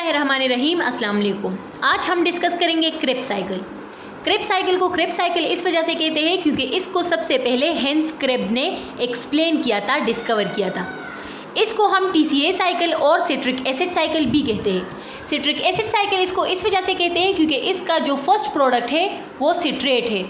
बिस्मिल्लाहिर्रहमानिर्रहीम, अस्सलाम वालेकुम। आज हम डिस्कस करेंगे क्रेब्स साइकिल। क्रेब्स साइकिल को क्रेब्स साइकिल इस वजह से कहते हैं क्योंकि इसको सबसे पहले हेंस क्रेब ने एक्सप्लेन किया था, डिस्कवर किया था। इसको हम TCA साइकिल और सिट्रिक एसिड साइकिल भी कहते हैं। सिट्रिक एसिड साइकिल इसको इस वजह से कहते हैं क्योंकि इसका जो फर्स्ट प्रोडक्ट है वो सिट्रेट है।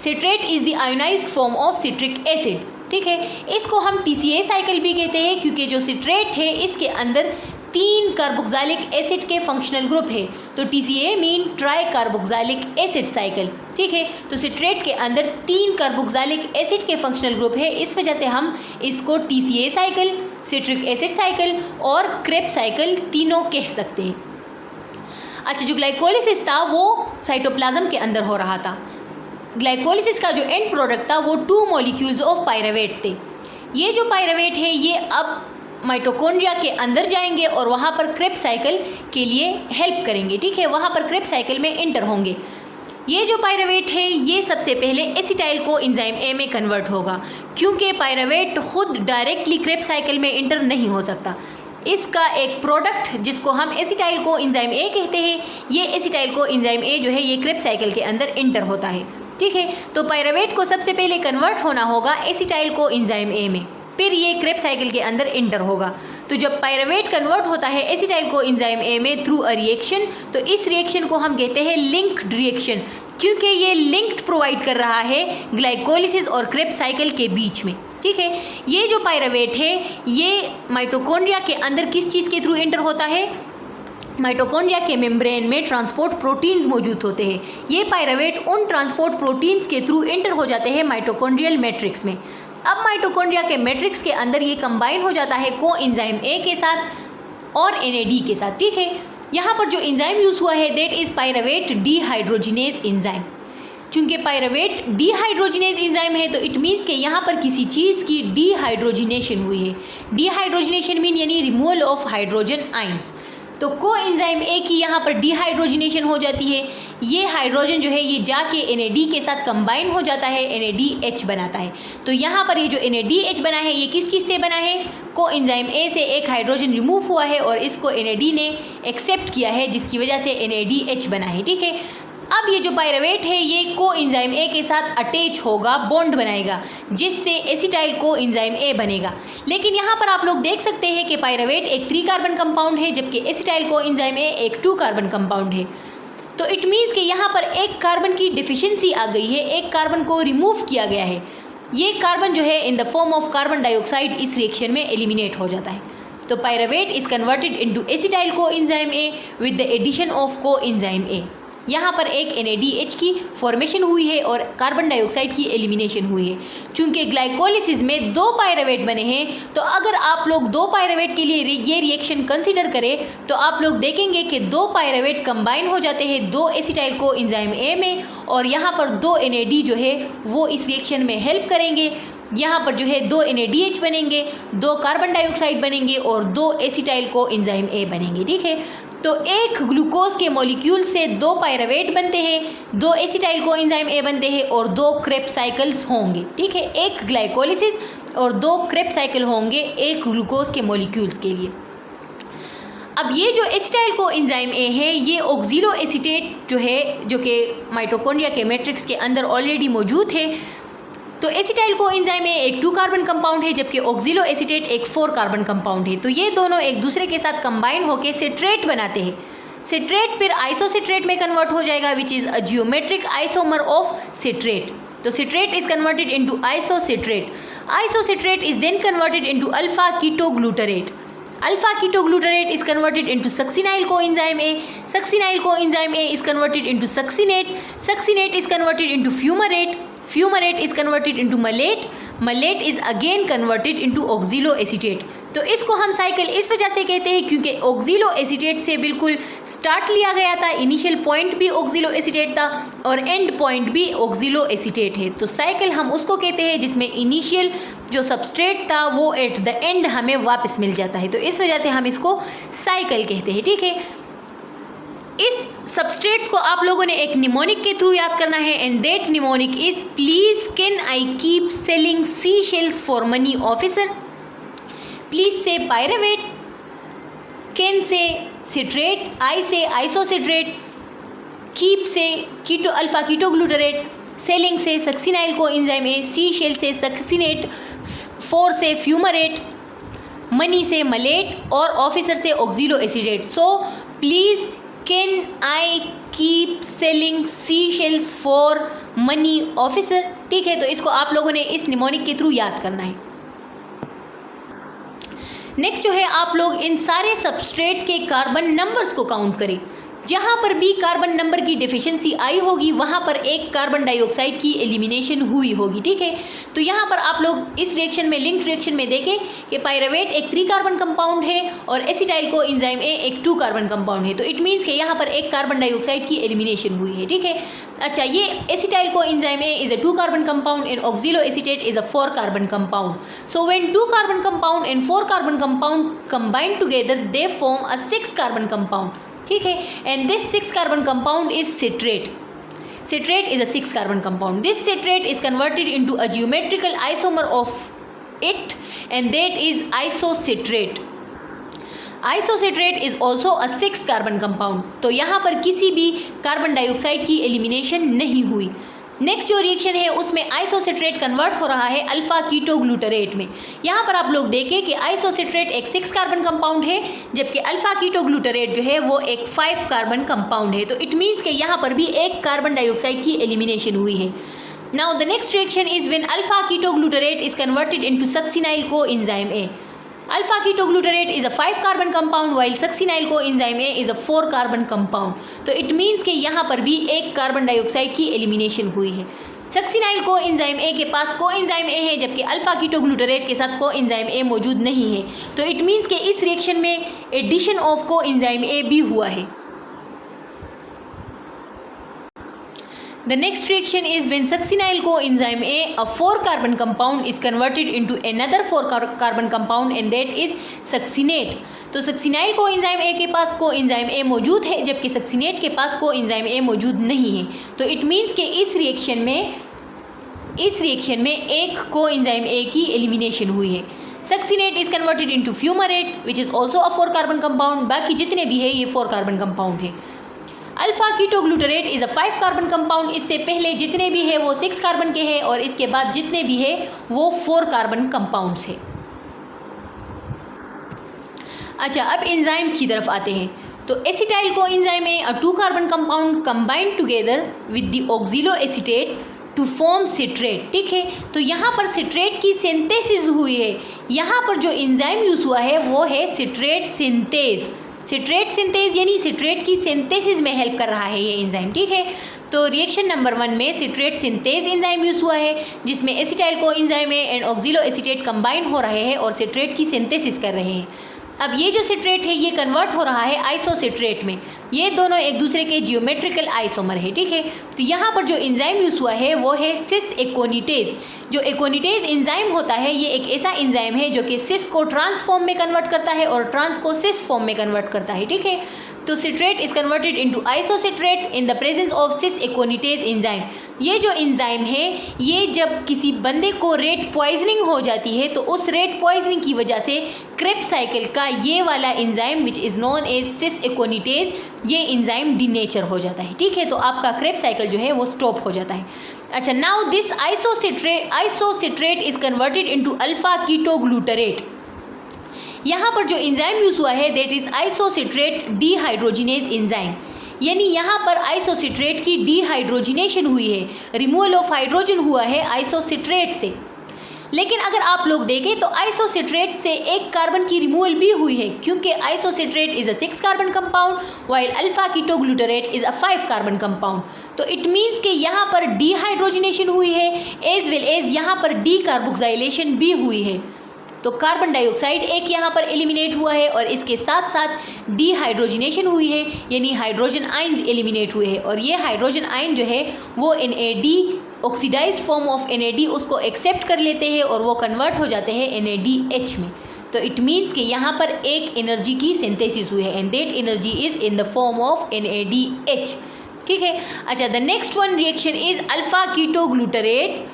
Citrate is the ionised form of citric acid, ठीक है। इसको हम TCA साइकिल भी कहते हैं क्योंकि जो सिट्रेट है इसके अंदर 3 कार्बोक्सिलिक एसिड के फंक्शनल ग्रुप है। तो TCA mean try carboxylic acid cycle, ठीक है। तो सिट्रेट के अंदर 3 कार्बोक्सिलिक एसिड के फंक्शनल ग्रुप है, इस वजह से हम इसको TCA cycle, citric acid cycle और क्रेब्स साइकिल तीनों कह सकते हैं। अच्छा, जो ग्लाइकोलिसिस था वो साइटोप्लाज्म के अंदर हो रहा था। ग्लाइकोलिसिस का जो एंड प्रोडक्ट था वो 2 मॉलिक्यूल्स ऑफ पायरावेट थे। ये जो पायरावेट है ये अब माइटोकॉन्ड्रिया के अंदर जाएंगे और वहाँ पर क्रेब्स साइकिल के लिए हेल्प करेंगे, ठीक है। वहाँ पर क्रेब्स साइकिल में एंटर होंगे। ये जो पायरावेट है ये सबसे पहले एसिटाइल को एंजाइम ए में कन्वर्ट होगा क्योंकि पायरावेट खुद डायरेक्टली क्रेब्स साइकिल में एंटर नहीं हो सकता। इसका एक प्रोडक्ट जिसको हम एसिटाइल को एंजाइम ए कहते हैं, ये एसिटाइल को एंजाइम ए जो है ये क्रेब्स साइकिल के अंदर एंटर होता है, ठीक है। तो पायरावेट को सबसे पहले कन्वर्ट होना होगा एसिटाइल को एंजाइम ए में, फिर ये क्रेब्स साइकिल के अंदर एंटर होगा। तो जब पायरावेट कन्वर्ट होता है एसिटाइल को एंजाइम ए में थ्रू अ रिएक्शन, तो इस रिएक्शन को हम कहते हैं लिंक्ड रिएक्शन क्योंकि ये लिंक्ड प्रोवाइड कर रहा है ग्लाइकोलिसिस और क्रेब्स साइकिल के बीच में, ठीक है। ये जो पायरावेट है ये माइटोकॉन्ड्रिया के अंदर किस चीज़ के थ्रू एंटर होता है? माइटोकॉन्ड्रिया के मेम्ब्रेन में ट्रांसपोर्ट प्रोटीन्स मौजूद होते हैं। ये पायरावेट उन ट्रांसपोर्ट प्रोटीन्स के थ्रू एंटर हो जाते हैं माइटोकॉन्ड्रियल मैट्रिक्स में। अब माइटोकॉन्ड्रिया के मैट्रिक्स के अंदर ये कंबाइन हो जाता है को एंजाइम ए के साथ और NAD के साथ, ठीक है। यहाँ पर जो एंजाइम यूज़ हुआ है दैट इज़ पायरावेट डीहाइड्रोजिनेज एंजाइम। चूँकि पायरावेट डीहाइड्रोजिनेज एंजाइम है तो इट मीन्स कि यहाँ पर किसी चीज़ की डीहाइड्रोजिनेशन हुई है। डीहाइड्रोजिनेशन मीन यानी रिमूवल ऑफ हाइड्रोजन आइंस। तो को एंजाइम ए की यहाँ पर डीहाइड्रोजिनेशन हो जाती है। ये हाइड्रोजन जो है ये जाके NAD के साथ कंबाइन हो जाता है, NADH बनाता है। तो यहाँ पर ये जो NADH बना है ये किस चीज़ से बना है? को एंजाइम ए से एक हाइड्रोजन रिमूव हुआ है और इसको NAD ने एक्सेप्ट किया है जिसकी वजह से NADH बना है, ठीक है। अब ये जो पायरावेट है ये को एंजाइम ए के साथ अटैच होगा, बॉन्ड बनाएगा जिससे एसिटाइल को एंजाइम ए बनेगा। लेकिन यहाँ पर आप लोग देख सकते हैं कि पायरावेट एक 3 कार्बन कंपाउंड है जबकि एसिटाइल को एंजाइम ए एक 2 कार्बन कंपाउंड है। तो इट मीन्स कि यहाँ पर एक कार्बन की डिफिशिएंसी आ गई है, एक कार्बन को रिमूव किया गया है। ये कार्बन जो है in the form of carbon dioxide इस रिएक्शन में एलिमिनेट हो जाता है। तो pyruvate is converted into acetyl coenzyme A with the addition of coenzyme A. यहाँ पर एक NADH की फॉर्मेशन हुई है और कार्बन डाइऑक्साइड की एलिमिनेशन हुई है। चूँकि ग्लाइकोलिसिस में 2 पायरावेट बने हैं तो अगर आप लोग 2 पायरावेट के लिए ये रिएक्शन कंसीडर करें तो आप लोग देखेंगे कि 2 पायरावेट कंबाइन हो जाते हैं 2 एसिटाइल को एंजाइम ए में और यहाँ पर 2 NAD जो है वो इस रिएक्शन में हेल्प करेंगे। यहाँ पर जो है 2 NADH बनेंगे, 2 कार्बन डाइऑक्साइड बनेंगे और 2 एसिटाइल को एंजाइम ए बनेंगे, ठीक है। तो एक ग्लूकोज के मॉलिक्यूल से 2 पायरावेट बनते हैं, 2 एसिटाइल को एंजाइम ए बनते हैं और 2 क्रेब्स साइकिल्स होंगे, ठीक है। एक ग्लाइकोलिसिस और 2 क्रेब्स साइकिल होंगे एक ग्लूकोज के मॉलिक्यूल्स के लिए। अब ये जो एसिटाइल को एंजाइम ए है ये ऑक्सिलो एसीटेट जो है जो कि माइटोकॉन्ड्रिया के मैट्रिक्स के अंदर ऑलरेडी मौजूद है। तो एसिटाइल को एंजाइम ए एक 2 कार्बन कंपाउंड है जबकि ऑक्सिलो एसीटेट एक 4 कार्बन कंपाउंड है। तो ये दोनों एक दूसरे के साथ कंबाइन होकर सिट्रेट बनाते हैं। सिट्रेट फिर आइसोसिट्रेट में कन्वर्ट हो जाएगा which is a geometric isomer of citrate. तो citrate is converted into isocitrate. Isocitrate is then converted into alpha ketoglutarate. Alpha ketoglutarate is converted into succinyl coenzyme A. Succinyl coenzyme A is converted into succinate. Succinate is converted into fumarate. Fumarate is converted into malate. Malate is again converted into oxaloacetate। तो इसको हम cycle इस वजह से कहते हैं क्योंकि oxaloacetate से बिल्कुल स्टार्ट लिया गया था, इनिशियल पॉइंट भी oxaloacetate था और एंड पॉइंट भी oxaloacetate है। तो साइकिल हम उसको कहते हैं जिसमें इनिशियल जो सबस्ट्रेट था वो एट द एंड हमें वापस मिल जाता है। तो इस वजह से हम इसको साइकिल कहते हैं, ठीक है। इस सबस्ट्रेट्स को आप लोगों ने एक निमोनिक के थ्रू याद करना है and that mnemonic is please can I keep selling sea shells for money officer. Please से पायरावेट केन से सिट्रेट, आई से आइसोसिट्रेट, कीप से कीटो अल्फा कीटोग्लूटरेट, सेलिंग से सक्सिनाइल को एंजाइम ए, सी शेल से सक्सिनेट, फोर से फ्यूमरेट, मनी से मलेट और ऑफिसर से oxalo acetate. So please can I keep selling sea shells for money officer. ठीक है, तो इसको आप लोगों ने इस निमोनिक के थ्रू याद करना है। नेक्स्ट जो है, आप लोग इन सारे सबस्ट्रेट के कार्बन नंबर्स को काउंट करें। जहाँ पर भी कार्बन नंबर की डिफिशिएंसी आई होगी वहाँ पर एक कार्बन डाइऑक्साइड की एलिमिनेशन हुई होगी। ठीक है, तो यहाँ पर आप लोग इस रिएक्शन में, लिंक रिएक्शन में देखें कि पायरावेट एक 3 कार्बन कंपाउंड है और एसिटाइल को एंजाइम ए एक 2 कार्बन कंपाउंड है। तो इट मीन्स कि यहाँ पर एक कार्बन डाइऑक्साइड की एलिमिनेशन हुई है। ठीक है, अच्छा, ये acetyl coenzyme A is a 2 carbon compound and oxalo acetate is a 4 carbon compound. So when 2 carbon compound and 4 carbon compound combine together they form a 6 carbon compound. ठीक है, and this 6 carbon compound is citrate. Citrate is a 6 carbon compound. This citrate is converted into a geometrical isomer of it and that is isocitrate. Isocitrate is also a 6 carbon compound. तो यहाँ पर किसी भी carbon dioxide की elimination नहीं हुई। Next जो reaction है उसमें आइसोसिट्रेट कन्वर्ट हो रहा है अल्फा कीटोग्लूटरेट में। यहाँ पर आप लोग देखें कि आइसोसिट्रेट एक 6 कार्बन कंपाउंड है जबकि अल्फा कीटोग्लूटरेट जो है वो एक 5 कार्बन कंपाउंड है। तो इट मीन्स कि यहाँ पर भी एक कार्बन डाइऑक्साइड की एलिमिनेशन हुई है। Now the next reaction is when alpha ketoglutarate is converted into succinyl coenzyme A. Alpha ketoglutarate is a 5 carbon compound while succinyl coenzyme A is a 4 carbon compound. तो it means कि यहाँ पर भी एक carbon dioxide की elimination हुई है। Succinyl coenzyme A के पास कोएंजाइम ए है जबकि अल्फा कीटोग्लूटरेट के साथ कोएंजाइम ए मौजूद नहीं है। तो इट मीन्स कि इस रिएक्शन में एडिशन ऑफ कोएंजाइम ए भी हुआ है। The next reaction is when succinyl coenzyme A, a 4 carbon compound, is converted into another 4 carbon compound and that is succinate. तो सक्सिनाइल कोएंजाइम ए के पास coenzyme A मौजूद है जबकि succinate के पास coenzyme A मौजूद नहीं है। तो इट मीन्स कि इस रिएक्शन में एक कोएंजाइम ए की एलिमिनेशन हुई है। Succinate is converted into fumarate which is also a 4 carbon compound. बाकी जितने भी है ये 4 कार्बन कंपाउंड है। Alpha ketoglutarate is a 5 carbon compound. इससे पहले जितने भी है वो 6 कार्बन के हैं और इसके बाद जितने भी है वो 4 कार्बन कंपाउंड्स है। अच्छा, अब एंजाइम्स की तरफ आते हैं। तो acetyl coenzyme A, uh 2 carbon compound combined together with the oxaloacetate to form citrate. ठीक है, तो यहाँ पर सिट्रेट की सिंथेसिस हुई है। यहाँ पर जो एंजाइम यूज़ हुआ है वो है सिट्रेट सिंथेज। सिट्रेट सिंथेज यानी सिट्रेट की सिंथेसिस में हेल्प कर रहा है ये एंजाइम। ठीक है, तो रिएक्शन नंबर 1 में सिट्रेट सिंथेज एंजाइम यूज़ हुआ है जिसमें acetyl coenzyme A and oxalo acetate combine हो रहे हैं और सिट्रेट की सिंथेसिस कर रहे हैं। अब ये जो सिट्रेट है ये कन्वर्ट हो रहा है आइसोसिट्रेट में। ये दोनों एक दूसरे के जियोमेट्रिकल आइसोमर है। ठीक है, तो यहाँ पर जो एंजाइम यूज़ हुआ है वो है सिस एकोनिटेज। जो एकोनिटेज एंजाइम होता है ये एक ऐसा एंजाइम है जो कि सिस को ट्रांस फॉर्म में कन्वर्ट करता है और ट्रांस को सिस फॉर्म में कन्वर्ट करता है। ठीक है, तो citrate is converted into isocitrate in the presence of cis aconitase enzyme. ये जो एंजाइम है ये जब किसी बंदे को रेट पॉइजनिंग हो जाती है तो उस रेट पॉइजनिंग की वजह से क्रेब्स साइकिल का ये वाला enzyme which is known as cis aconitase ये एंजाइम डीनेचर हो जाता है। ठीक है, तो आपका क्रेब्स साइकिल जो है वो स्टॉप हो जाता है। अच्छा, now this isocitrate is converted into alpha ketoglutarate. यहाँ पर जो एंजाइम यूज़ हुआ है that is isocitrate dehydrogenase enzyme. यानी यहाँ पर आइसोसिट्रेट की डीहाइड्रोजिनेशन हुई है, रिमूवल ऑफ हाइड्रोजन हुआ है आइसोसिट्रेट से। लेकिन अगर आप लोग देखें तो आइसोसिट्रेट से एक कार्बन की रिमूवल भी हुई है क्योंकि isocitrate is a 6 carbon compound while alpha ketoglutarate is a 5 carbon compound. तो इट मीन्स कि यहाँ पर डीहाइड्रोजिनेशन हुई है एज वेल एज यहाँ पर डी कार्बोक्साइलेशन भी हुई है। तो कार्बन डाइऑक्साइड एक यहाँ पर एलिमिनेट हुआ है और इसके साथ साथ डीहाइड्रोजिनेशन हुई है यानी हाइड्रोजन आयंस एलिमिनेट हुए हैं और ये हाइड्रोजन आयन जो है वो NAD oxidized form of NAD उसको एक्सेप्ट कर लेते हैं और वो कन्वर्ट हो जाते हैं NADH में। तो इट मीन्स कि यहाँ पर एक एनर्जी की सिंथेसिस हुई है and that energy is in the form of NADH। ठीक है, अच्छा, the next one reaction is alpha ketoglutarate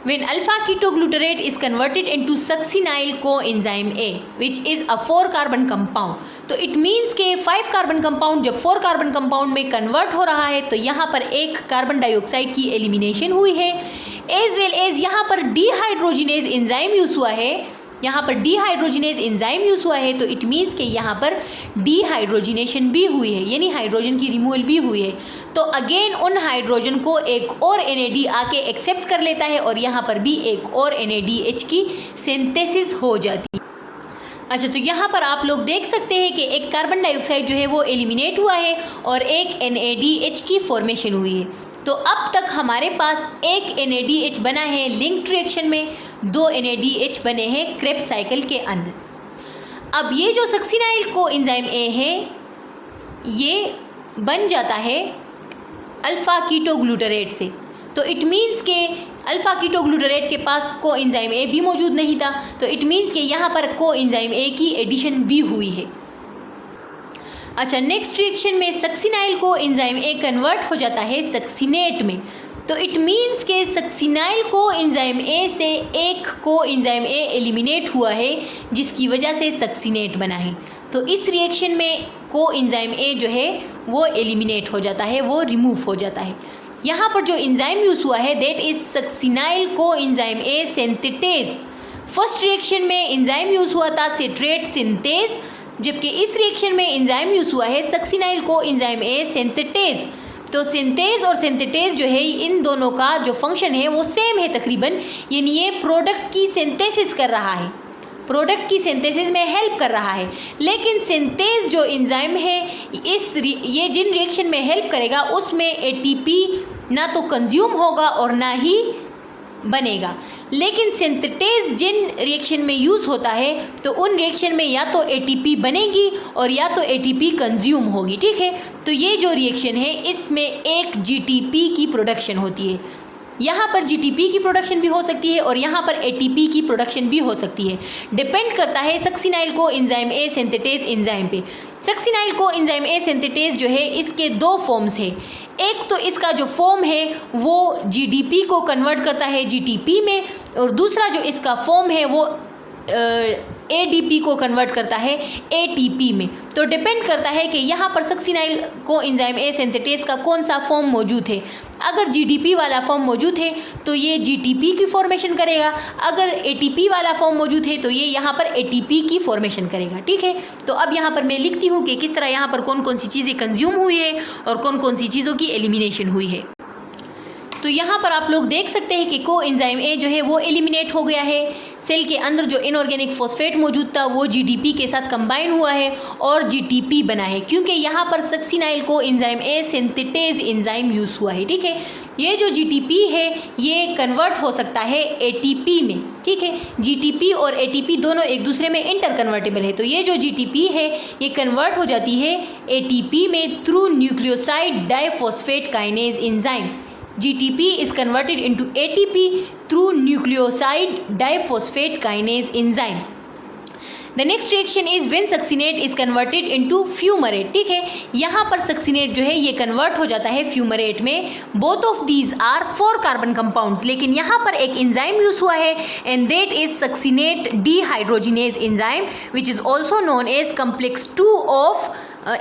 when alpha ketoglutarate is converted into succinyl coenzyme A which is a 4 carbon compound, तो it means के 5 carbon compound जब 4 carbon compound में convert हो रहा है तो यहाँ पर एक कार्बन डाइऑक्साइड की एलिमिनेशन हुई है, एज वेल एज यहाँ पर डीहाइड्रोजिनेज एंजाइम यूज़ हुआ है, यहाँ पर डीहाइड्रोजिनेज एंजाइम यूज़ हुआ है, तो इट मीन्स कि यहाँ पर डीहाइड्रोजिनेशन भी हुई है, यानी हाइड्रोजन की रिमूवल भी हुई है। तो अगेन उन हाइड्रोजन को एक और NAD आके एक्सेप्ट कर लेता है और यहाँ पर भी एक और NADH की सिंथेसिस हो जाती है। अच्छा, तो यहाँ पर आप लोग देख सकते हैं कि एक कार्बन डाइऑक्साइड जो है वो एलिमिनेट हुआ है और एक NADH की फॉर्मेशन हुई है। तो अब तक हमारे पास एक NADH बना है लिंक्ड रिएक्शन में, 2 NADH बने हैं क्रेब्स साइकिल के अंदर। अब ये जो सक्सिनाइल कोएंजाइम A है ये बन जाता है अल्फ़ा कीटोग्लूटारेट से, तो इट मीन्स के अल्फ़ा कीटोग्लूटारेट के पास कोएंजाइम A भी मौजूद नहीं था, तो इट मीन्स के यहाँ पर कोएंजाइम A की एडिशन भी हुई है। अच्छा, नेक्स्ट रिएक्शन में सक्सिनाइल कोएंजाइम A कन्वर्ट हो जाता है सक्सिनेट में, तो इट मीन्स के सक्सिनाइल कोएंजाइम A से एक कोएंजाइम A एलिमिनेट हुआ है जिसकी वजह से सक्सिनेट बना है। तो इस रिएक्शन में कोएंजाइम A जो है वो एलिमिनेट हो जाता है, वो रिमूव हो जाता है। यहाँ पर जो एंजाइम यूज़ हुआ है that is succinyl coenzyme A synthetase. First reaction में एंजाइम यूज़ हुआ था सिट्रेट सिंथेज, जबकि इस रिएक्शन में एंजाइम यूज़ हुआ है सक्सिनाइल कोएंजाइम A सिंथेटेज। तो सिंथेज और सिंथेटेज जो है इन दोनों का जो फंक्शन है वो सेम है तकरीबन, यानी ये प्रोडक्ट की सिंथेसिस कर रहा है, प्रोडक्ट की सिंथेसिस में हेल्प कर रहा है। लेकिन सिंथेज जो एंजाइम है ये जिन रिएक्शन में हेल्प करेगा उसमें ATP ना तो कंज्यूम होगा और ना ही बनेगा। लेकिन सिंथेटेज जिन रिएक्शन में यूज़ होता है तो उन रिएक्शन में या तो ATP बनेगी और या तो ATP कंज्यूम होगी, ठीक है। तो ये जो रिएक्शन है इसमें एक GTP की प्रोडक्शन होती है, यहाँ पर GTP की प्रोडक्शन भी हो सकती है और यहाँ पर ATP की प्रोडक्शन भी हो सकती है, डिपेंड करता है succinyl coenzyme A synthetase enzyme पे। सक्सिनाइल कोएंजाइम A सिंथेटेज जो है इसके 2 फॉर्म्स है, एक तो इसका जो फॉर्म है वो GDP को कन्वर्ट करता है GTP में, और दूसरा जो इसका फॉर्म है वो ADP को कन्वर्ट करता है ATP में। तो डिपेंड करता है कि यहाँ पर सक्सिनाइल कोएंजाइम A सिंथेटेज का कौन सा फॉर्म मौजूद है। अगर GDP वाला फॉर्म मौजूद है तो ये GTP की फॉर्मेशन करेगा, अगर ATP वाला फॉर्म मौजूद है तो ये यहाँ पर ATP की फॉर्मेशन करेगा, ठीक है। तो अब यहाँ पर मैं लिखती हूँ कि किस तरह यहाँ पर कौन कौन सी चीज़ें कंज्यूम हुई है और कौन कौन सी चीज़ों की एलिमिनेशन हुई है। तो यहाँ पर आप लोग देख सकते हैं कि कोएंजाइम A जो है वो एलिमिनेट हो गया है, सेल के अंदर जो इनऑर्गेनिक फॉस्फेट मौजूद था वो GDP के साथ कंबाइन हुआ है और GTP बना है, क्योंकि यहाँ पर succinyl coenzyme A synthetase enzyme use हुआ है, ठीक है। ये जो GTP है ये कन्वर्ट हो सकता है ATP में, ठीक है। GTP और ATP दोनों एक दूसरे में इंटर कन्वर्टेबल है, तो ये जो GTP है ये कन्वर्ट हो जाती है ATP में through nucleoside diphosphate kinase enzyme. GTP is converted into ATP through nucleoside diphosphate kinase enzyme. The next reaction is when succinate is converted into fumarate, ठीक है। यहाँ पर succinate जो है ये कन्वर्ट हो जाता है fumarate में। Both of these are 4 carbon compounds, लेकिन यहाँ पर एक एंजाइम यूज़ हुआ है and that is succinate dehydrogenase enzyme which is also known as complex 2 of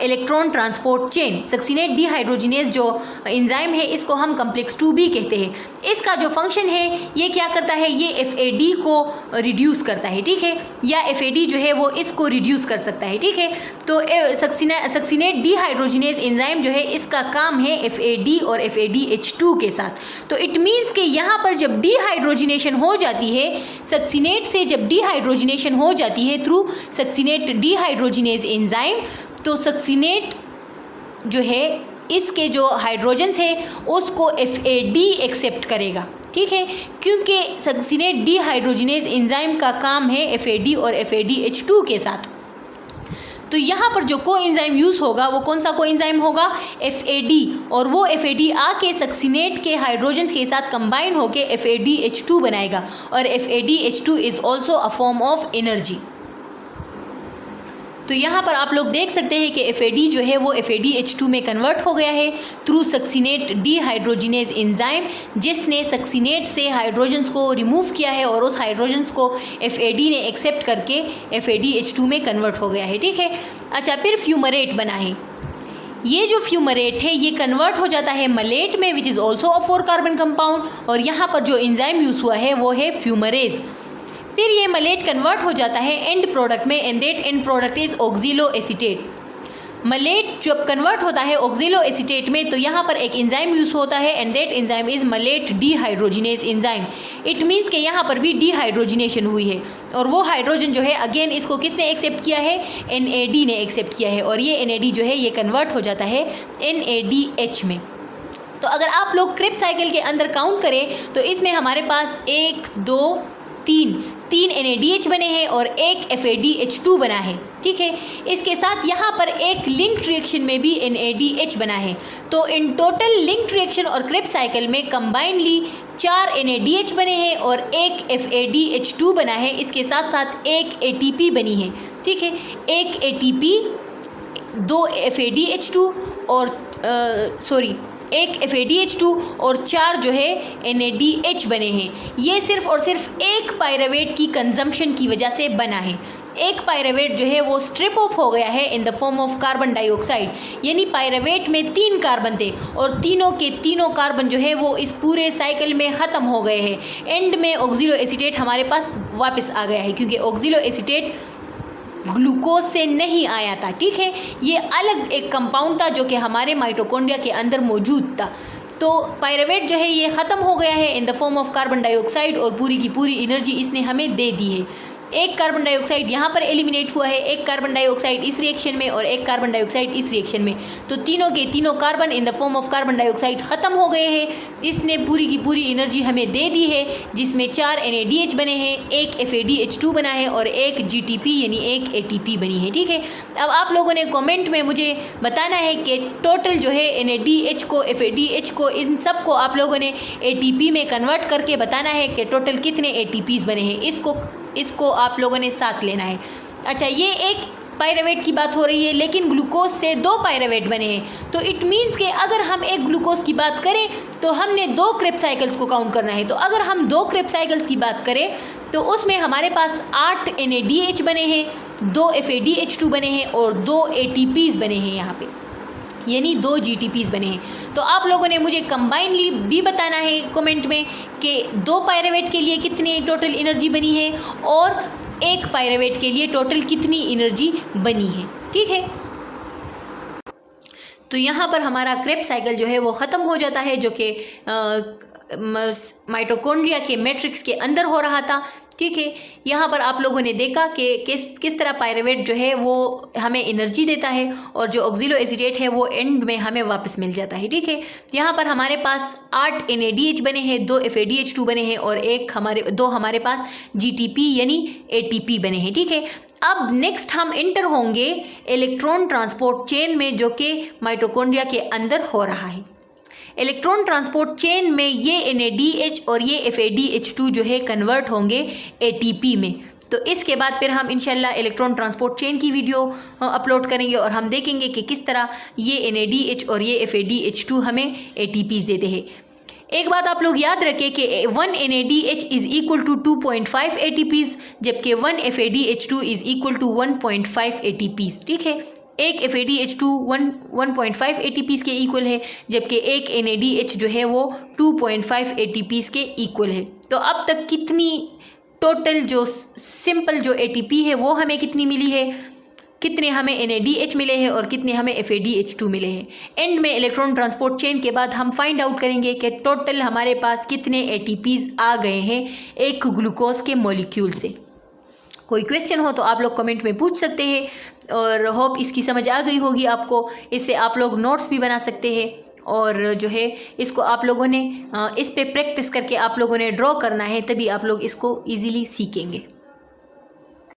electron transport chain. Succinate dehydrogenase जो एंजाइम है इसको हम कम्प्लेक्स 2 भी कहते हैं। इसका जो फंक्शन है ये क्या करता है, ये FAD को रिड्यूस करता है, ठीक है, या FAD जो है वो इसको रिड्यूस कर सकता है, ठीक है। तो सक्सिनेट डीहाइड्रोजिनेज एंजाइम जो है इसका काम है FAD और FADH2 के साथ। तो इट मीन्स कि यहाँ पर जब डीहाइड्रोजिनेशन हो जाती है, सक्सिनेट से जब डीहाइड्रोजिनेशन हो जाती है थ्रू सक्सिनेट डीहाइड्रोजिनेज एंजाइम, तो सक्सिनेट जो है इसके जो हाइड्रोजन्स है उसको FAD एक्सेप्ट करेगा, ठीक है, क्योंकि सक्सिनेट डीहाइड्रोजिनेज एंजाइम का काम है FAD और FADH2 के साथ। तो यहाँ पर जो कोएंजाइम यूज़ होगा वो कौन सा कोएंजाइम होगा, FAD, और वो FAD आके सक्सिनेट के हाइड्रोजन्स के साथ कंबाइन होके FADH2 बनाएगा, और FADH2 is also a form of energy. तो तो यहाँ पर आप लोग देख सकते हैं कि FAD जो है वो FADH2 में कन्वर्ट हो गया है थ्रू सक्सीनेट डीहाइड्रोजिनेज एंजाइम, जिसने सक्सीनेट से हाइड्रोजन्स को रिमूव किया है और उस हाइड्रोजन्स को FAD ने एक्सेप्ट करके FADH2 में कन्वर्ट हो गया है। ठीक है। अच्छा, फिर फ्यूमरेट बना है। ये जो फ्यूमरेट है ये कन्वर्ट हो जाता है मलेट में, which is also a 4 carbon compound, और यहाँ पर जो एंजाइम यूज़ हुआ है वो है फ्यूमरेज। फिर ये मलेट कन्वर्ट हो जाता है एंड प्रोडक्ट में, and that and product is oxalo acetate. Mullet जब कन्वर्ट होता है ऑक्सिलो एसीटेट में तो यहाँ पर एक एंजाइम यूज़ होता है, and that enzyme is mullet dehydrogenase enzyme. It means कि यहाँ पर भी डीहाइड्रोजिनेशन हुई है, और वो हाइड्रोजन जो है अगेन इसको किसने एक्सेप्ट किया है, NAD ने एक्सेप्ट किया है, और ये NAD जो है ये कन्वर्ट हो जाता है NADH में। तो अगर आप लोग क्रिब्स साइकिल के अंदर काउंट करें तो इसमें हमारे पास 1 2 3 NADH बने हैं और एक FADH2 बना है। ठीक है। इसके साथ यहाँ पर एक लिंक्ड रिएक्शन में भी NADH बना है। तो इन टोटल लिंक्ड रिएक्शन और क्रिब्स साइकिल में कंबाइनली 4 NADH बने हैं और एक FADH2 बना है। इसके साथ साथ एक ATP बनी है। ठीक है। एक ATP, 2 FADH2 और एक FADH2 और 4 जो है NADH बने हैं। ये सिर्फ और सिर्फ एक पायरावेट की कंजम्पशन की वजह से बना है। एक पायरावेट जो है वो स्ट्रिप ऑफ हो गया है in the form of carbon dioxide, यानी पायरावेट में 3 कार्बन थे और तीनों के तीनों कार्बन जो है वो इस पूरे साइकिल में ख़त्म हो गए हैं। एंड में ऑक्सिलो एसीटेट हमारे पास वापस आ गया है, क्योंकि ऑक्सिलो एसीटेट ग्लूकोज से नहीं आया था। ठीक है। ये अलग एक कंपाउंड था जो कि हमारे माइटोकॉन्ड्रिया के अंदर मौजूद था। तो पायरावेट जो है ये ख़त्म हो गया है in the form of carbon dioxide, और पूरी की पूरी एनर्जी इसने हमें दे दी है। एक कार्बन डाइऑक्साइड यहाँ पर एलिमिनेट हुआ है, एक कार्बन डाइऑक्साइड इस रिएक्शन में और एक कार्बन डाइऑक्साइड इस रिएक्शन में। तो तीनों के तीनों carbon in the form of carbon dioxide ख़त्म हो गए हैं। इसने पूरी की पूरी एनर्जी हमें दे दी है, जिसमें 4 NADH बने हैं, एक FADH2 बना है और एक GTP यानी एक ATP बनी है। ठीक है। अब आप लोगों ने कमेंट में मुझे बताना है कि टोटल जो है NADH को, FADH को, इन सब को आप लोगों ने ATP में कन्वर्ट करके बताना है कि टोटल कितने ATPs बने हैं। इसको आप लोगों ने साथ लेना है। अच्छा, ये एक पायरावेट की बात हो रही है, लेकिन ग्लूकोज से 2 पायरावेट बने हैं। तो इट मीन्स कि अगर हम एक ग्लूकोज की बात करें तो हमने 2 क्रेब्स साइकिल्स को काउंट करना है। तो अगर हम 2 क्रेब्स साइकिल्स की बात करें तो उसमें हमारे पास 8 NADH बने हैं, 2 FADH2 बने हैं और 2 ATPs बने हैं यहाँ पे, यानी 2 GTPs बने हैं। तो आप लोगों ने मुझे कंबाइनली भी बताना है कमेंट में कि 2 पायरावेट के लिए कितनी टोटल एनर्जी बनी है और एक पायरावेट के लिए टोटल कितनी एनर्जी बनी है। ठीक है। तो यहाँ पर हमारा क्रेब्स साइकिल जो है वो ख़त्म हो जाता है, जो कि माइटोकॉन्ड्रिया के मैट्रिक्स के अंदर हो रहा था। ठीक है। यहाँ पर आप लोगों ने देखा कि किस तरह पायरावेट जो है वो हमें एनर्जी देता है और जो ऑक्सिलो एसीटेट है वो एंड में हमें वापस मिल जाता है। ठीक है। यहाँ पर हमारे पास 8 NADH बने हैं, 2 FADH2 बने हैं और 2 हमारे पास GTP यानी ATP बने हैं। ठीक है। अब नेक्स्ट हम इंटर होंगे इलेक्ट्रॉन ट्रांसपोर्ट चेन में, जो कि माइटोकॉन्ड्रिया के अंदर हो रहा है। इलेक्ट्रॉन ट्रांसपोर्ट चेन में ये NADH और ये FADH2 जो है कन्वर्ट होंगे ATP में। तो इसके बाद फिर हम इंशाल्लाह इलेक्ट्रॉन ट्रांसपोर्ट चेन की वीडियो अपलोड करेंगे और हम देखेंगे कि किस तरह ये NADH और ये FADH2 हमें ATPs देते हैं। एक बात आप लोग याद रखें कि 1 NADH is equal to 2.5 ATPs, जबकि 1 FADH2 is equal to 1.5 ATPs। ठीक है। एक FADH2 1.5 ATPs के इक्वल है, जबकि एक NADH जो है वो 2.5 ATPs के इक्वल है। तो अब तक कितनी टोटल जो सिंपल जो ATP है वो हमें कितनी मिली है, कितने हमें NADH मिले हैं और कितने हमें FADH2 मिले हैं। एंड में इलेक्ट्रॉन ट्रांसपोर्ट चेन के बाद हम फाइंड आउट करेंगे कि टोटल हमारे पास कितने ATPs आ गए हैं एक ग्लूकोज के मॉलिक्यूल से। कोई क्वेश्चन हो तो आप लोग कमेंट में पूछ सकते हैं, और होप इसकी समझ आ गई होगी आपको। इससे आप लोग नोट्स भी बना सकते हैं, और जो है इसको आप लोगों ने इस पे प्रैक्टिस करके आप लोगों ने ड्रॉ करना है, तभी आप लोग इसको इजीली सीखेंगे।